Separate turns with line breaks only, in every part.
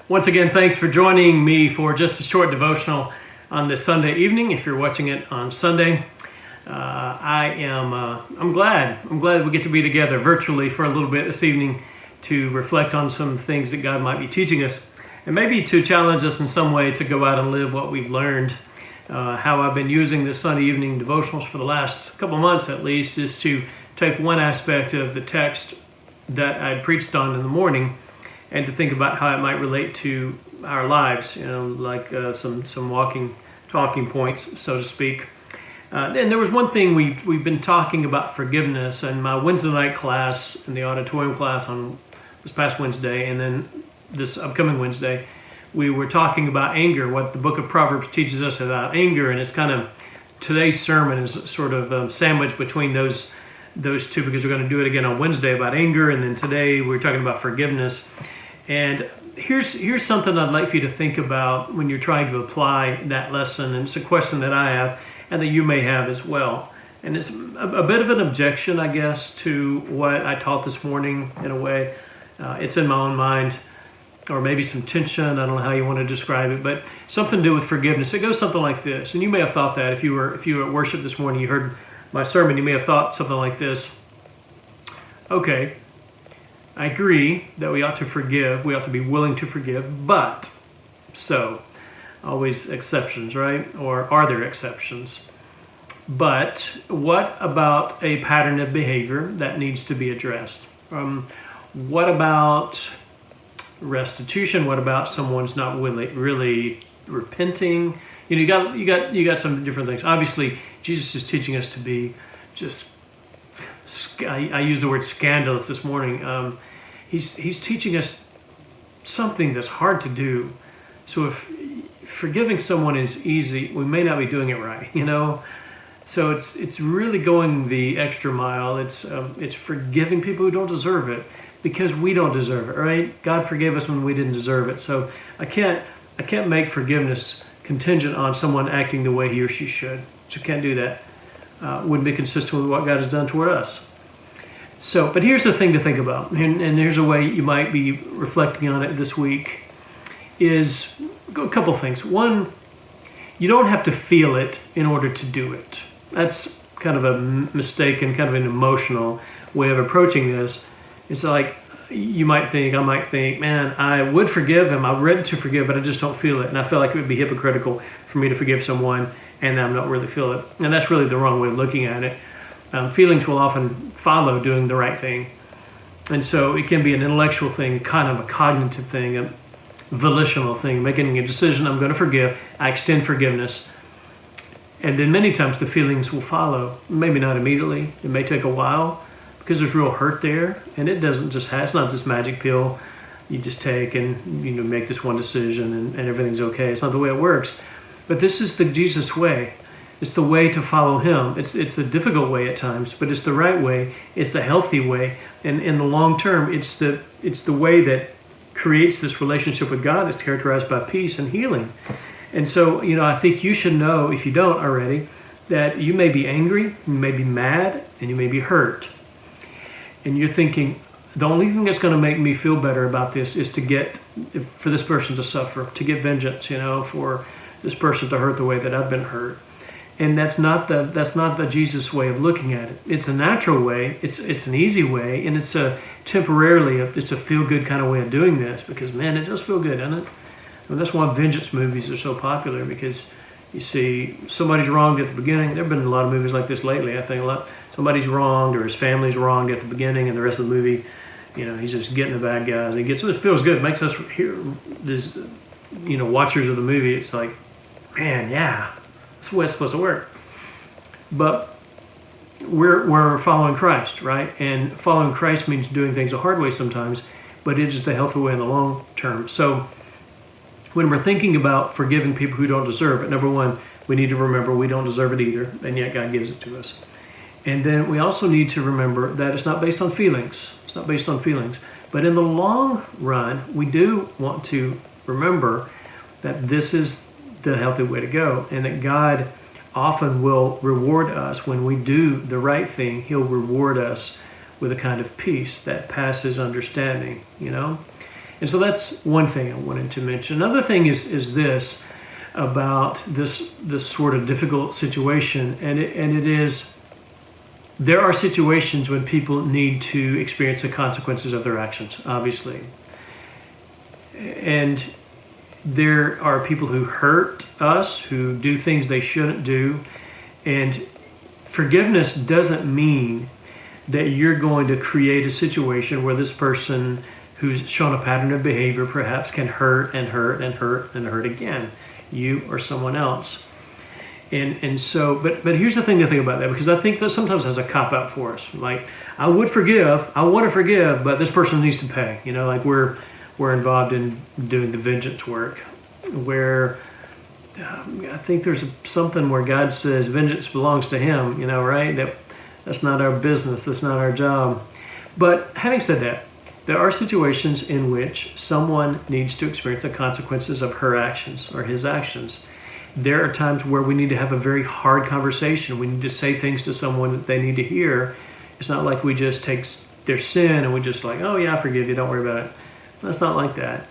Once again, thanks for joining me for just a short devotional on this Sunday evening. If you're watching it on Sunday, I'm glad we get to be together virtually for a little bit this evening to reflect on some things that God might be teaching us, and maybe to challenge us in some way to go out and live what we've learned. How I've been using the Sunday evening devotionals for the last couple months at least is to take one aspect of the text that I preached on in the morning and to think about how it might relate to our lives, like some talking points, so to speak. And there was one thing we've been talking about forgiveness in my Wednesday night class, in the auditorium class on this past Wednesday, and then this upcoming Wednesday, we were talking about anger, what the book of Proverbs teaches us about anger, and it's kind of, today's sermon is sort of sandwiched between those two, because we're going to do it again on Wednesday about anger, and then today we're talking about forgiveness. And here's something I'd like for you to think about when you're trying to apply that lesson, and it's a question that I have and that you may have as well. And it's a bit of an objection, I guess, to what I taught this morning in a way. It's in my own mind, or maybe some tension, I don't know how you want to describe it, but something to do with forgiveness. It goes something like this, and you may have thought that if you were at worship this morning, you heard my sermon, you may have thought something like this. Okay, I agree that we ought to forgive, we ought to be willing to forgive, but, so, always exceptions, right? Or are there exceptions? But what about a pattern of behavior that needs to be addressed? What about restitution? What about someone's not really repenting? You got some different things. Obviously, Jesus is teaching us to be just, I used the word scandalous this morning. He's teaching us something that's hard to do. So if forgiving someone is easy, we may not be doing it right, So it's really going the extra mile. It's forgiving people who don't deserve it because we don't deserve it, right? God forgave us when we didn't deserve it. So I can't make forgiveness contingent on someone acting the way he or she should. So can't do that. Wouldn't be consistent with what God has done toward us. So, but here's the thing to think about, and here's a way you might be reflecting on it this week, is a couple things. One, you don't have to feel it in order to do it. That's kind of a mistake and kind of an emotional way of approaching this. It's like I might think, man, I would forgive him, I'm ready to forgive, but I just don't feel it. And I feel like it would be hypocritical for me to forgive someone and I'm not really feel it. And that's really the wrong way of looking at it. Feelings will often follow doing the right thing. And so it can be an intellectual thing, kind of a cognitive thing, a volitional thing, making a decision, I'm going to forgive, I extend forgiveness. And then many times the feelings will follow. Maybe not immediately. It may take a while because there's real hurt there. And it doesn't just it's not this magic pill you just take and make this one decision and everything's okay. It's not the way it works. But this is the Jesus way. It's the way to follow him. It's a difficult way at times, but it's the right way. It's the healthy way. And in the long term, it's the way that creates this relationship with God that's characterized by peace and healing. And so, I think you should know, if you don't already, that you may be angry, you may be mad, and you may be hurt. And you're thinking, the only thing that's going to make me feel better about this is for this person to suffer, to get vengeance, for this person to hurt the way that I've been hurt. And that's not the Jesus way of looking at it. It's a natural way. It's an easy way, and it's a feel-good kind of way of doing this because, man, it does feel good, doesn't it? That's why vengeance movies are so popular, because you see somebody's wronged at the beginning. There have been a lot of movies like this lately. I think somebody's wronged or his family's wronged at the beginning, and the rest of the movie, he's just getting the bad guys. It feels good. It makes us watchers of the movie. It's like, man, yeah. That's the way it's supposed to work. But we're following Christ, right? And following Christ means doing things the hard way sometimes, but it is the healthy way in the long term. So when we're thinking about forgiving people who don't deserve it, number one, we need to remember we don't deserve it either, and yet God gives it to us. And then we also need to remember that it's not based on feelings. It's not based on feelings. But in the long run, we do want to remember that this is the healthy way to go, and that God often will reward us when we do the right thing. He'll reward us with a kind of peace that passes understanding, And so that's one thing I wanted to mention. Another thing is this about this sort of difficult situation, and it is, there are situations when people need to experience the consequences of their actions, obviously. And there are people who hurt us, who do things they shouldn't do. And forgiveness doesn't mean that you're going to create a situation where this person who's shown a pattern of behavior perhaps can hurt and hurt and hurt and hurt again, you or someone else. And so, but here's the thing to think about that, because I think that sometimes has a cop-out for us. Like, I want to forgive, but this person needs to pay. You know, like we're involved in doing the vengeance work, where I think there's something where God says vengeance belongs to Him, you know, right? That's not our business, that's not our job. But having said that, there are situations in which someone needs to experience the consequences of her actions or his actions. There are times where we need to have a very hard conversation. We need to say things to someone that they need to hear. It's not like we just take their sin and we just like, oh yeah, I forgive you, don't worry about it. That's not like that.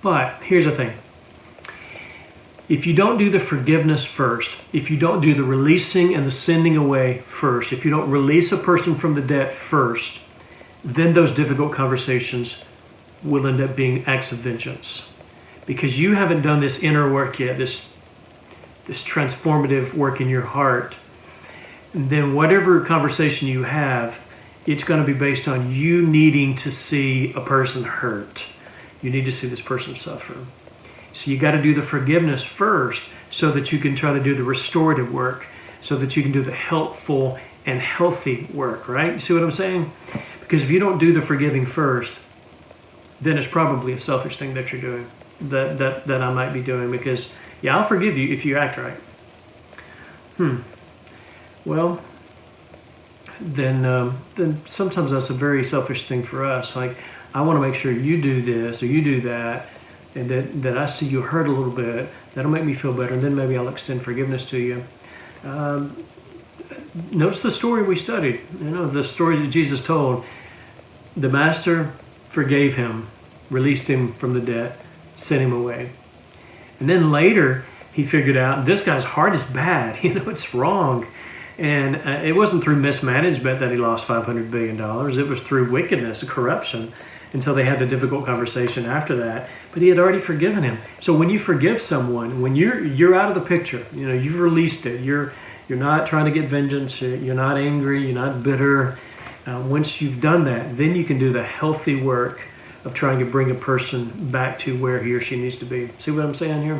But here's the thing. If you don't do the forgiveness first, if you don't do the releasing and the sending away first, if you don't release a person from the debt first, then those difficult conversations will end up being acts of vengeance. Because you haven't done this inner work yet, this transformative work in your heart, then whatever conversation you have, it's going to be based on you needing to see a person hurt. You need to see this person suffer. So you got to do the forgiveness first so that you can try to do the restorative work, so that you can do the helpful and healthy work, right? You see what I'm saying? Because if you don't do the forgiving first, then it's probably a selfish thing that you're doing, that I might be doing, because, yeah, I'll forgive you if you act right. Well, then sometimes that's a very selfish thing for us. Like, I want to make sure you do this or you do that, and that I see you hurt a little bit. That'll make me feel better, and then maybe I'll extend forgiveness to you. Notice the story we studied. You know, the story that Jesus told. The master forgave him, released him from the debt, sent him away. And then later, he figured out this guy's heart is bad. You know, it's wrong. And it wasn't through mismanagement that he lost $500 billion. It was through wickedness, corruption. And so they had the difficult conversation after that. But he had already forgiven him. So when you forgive someone, when you're out of the picture, you know, you've released it. You're not trying to get vengeance. You're not angry. You're not bitter. Once you've done that, then you can do the healthy work of trying to bring a person back to where he or she needs to be. See what I'm saying here?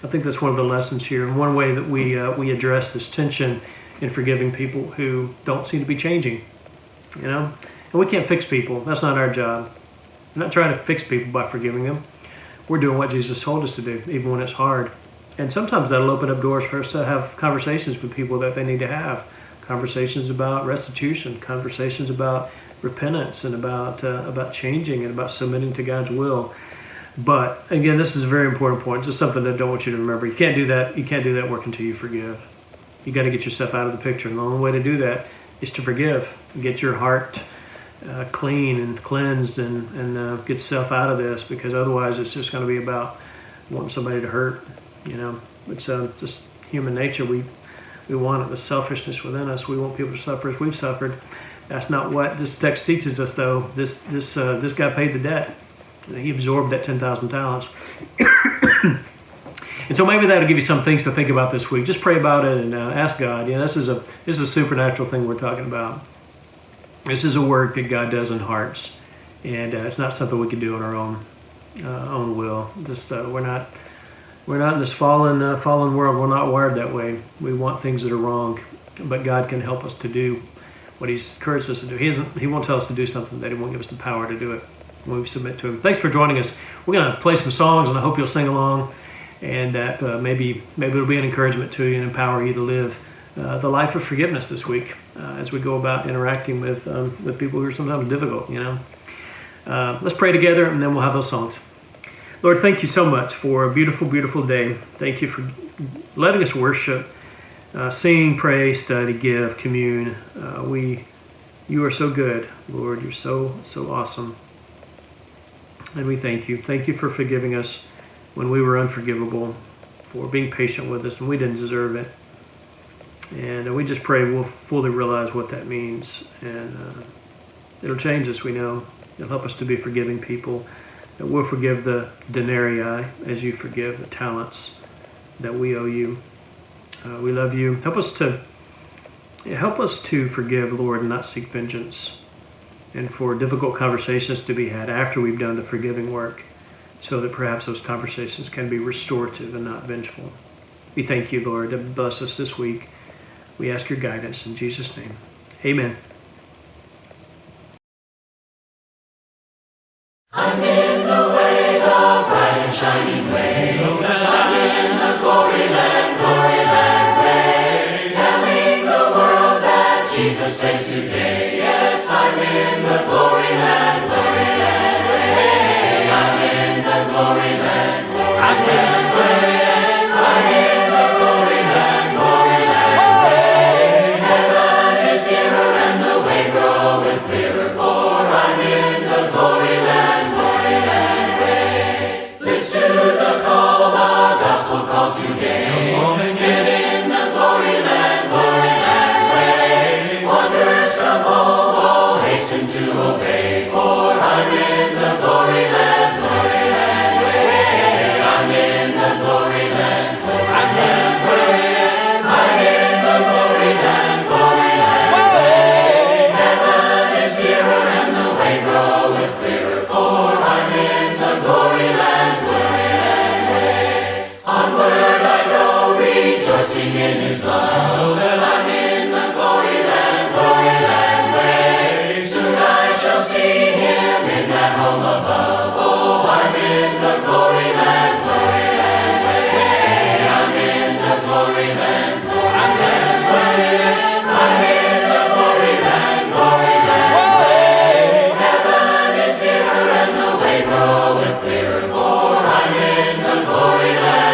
I think that's one of the lessons here. And one way that we address this tension in forgiving people who don't seem to be changing, you know? And we can't fix people. That's not our job. We're not trying to fix people by forgiving them. We're doing what Jesus told us to do, even when it's hard. And sometimes that'll open up doors for us to have conversations with people that they need to have. Conversations about restitution, conversations about repentance, and about changing and about submitting to God's will. But again, this is a very important point. Just something that I don't want you to remember. You can't do that. You can't do that work until you forgive. You got to get yourself out of the picture. And the only way to do that is to forgive. Get your heart clean and cleansed, and get yourself out of this, because otherwise it's just going to be about wanting somebody to hurt. You know, it's just human nature. We want it, the selfishness within us. We want people to suffer as we've suffered. That's not what this text teaches us, though. This guy paid the debt. He absorbed that 10,000 talents. And so maybe that'll give you some things to think about this week. Just pray about it and ask God. Yeah, this is a supernatural thing we're talking about. This is a work that God does in hearts, and it's not something we can do on our own will. We're not in this fallen world. We're not wired that way. We want things that are wrong, but God can help us to do what He's encouraged us to do. He won't tell us to do something that He won't give us the power to do it when we submit to Him. Thanks for joining us. We're going to play some songs, and I hope you'll sing along, and that maybe it'll be an encouragement to you and empower you to live the life of forgiveness this week as we go about interacting with people who are sometimes difficult. You know, let's pray together, and then we'll have those songs. Lord, thank you so much for a beautiful, beautiful day. Thank you for letting us worship, sing, pray, study, give, commune. You are so good, Lord. You're so awesome. And we thank you. Thank you for forgiving us when we were unforgivable, for being patient with us when we didn't deserve it. And we just pray we'll fully realize what that means. And it'll change us, we know. It'll help us to be forgiving people. That we'll forgive the denarii as you forgive the talents that we owe you. We love you. Help us to forgive, Lord, and not seek vengeance. And for difficult conversations to be had after we've done the forgiving work, so that perhaps those conversations can be restorative and not vengeful. We thank you, Lord, to bless us this week. We ask your guidance in Jesus' name. Amen.
I'm in the way, the bright and shining way. I'm in the glory land way. Telling the world that Jesus saves today. Yes, I'm in the glory land way. I'm in the glory land way. I'm in the glory land way. Heaven is nearer and the way groweth clearer, for I'm in the glory land. Call today. Come on and get in the glory land way. Wanderers come home, all hasten to obey, for I'm in the glory land way. I'm in the glory land way. I'm in the glory land way. Heaven is nearer and the way groweth clearer, for I'm in the glory land way. Onward I go, rejoicing in his love. Know that I'm in the glory land way. Soon I shall see him in that home above. Oh, I'm in the glory land way. I'm in the glory land way. I'm in the glory land way. Heaven is nearer and the way groweth clearer, for I'm in the glory land.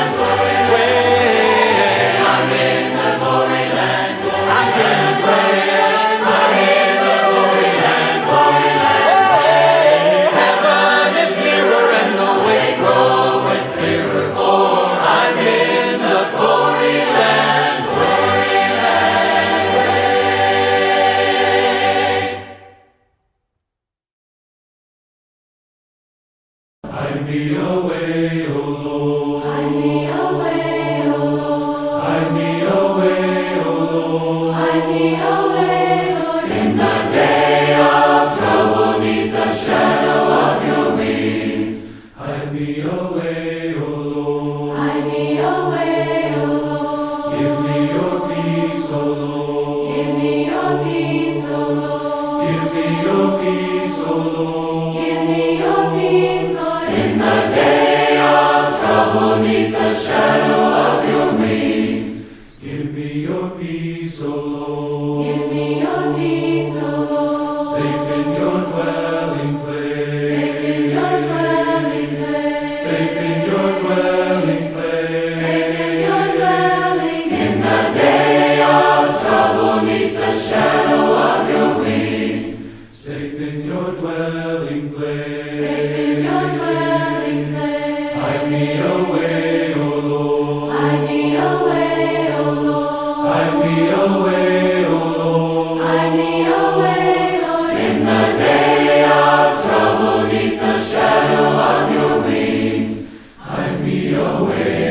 Hide me away, O Lord.
Hide me away, O Lord.
Hide me away, O Lord.
Hide me away, Lord, in the day of trouble, 'neath the shadow of your wings.
Hide me away, O Lord.
Hide me away, O Lord.
Give me your peace, O Lord.
Give me your peace, O Lord.
Give me your peace, O Lord.
Give me your peace, Lord, in the day of trouble, 'neath the shadow of your wings.
Give me your peace, O Lord.
Give me your peace, O Lord.
Safe in your dwelling place.
Safe in your dwelling place.
Safe in your dwelling place.
Safe in your dwelling, in the day of trouble, 'neath the shadow of your wings.
Safe in your dwelling place.
Safe in your dwelling place.
Hide me away, O Lord.
Hide me away, O Lord.
Hide me away, O Lord.
Hide me away, Lord, in the day of trouble, 'neath the shadow of your wings.
Hide me away.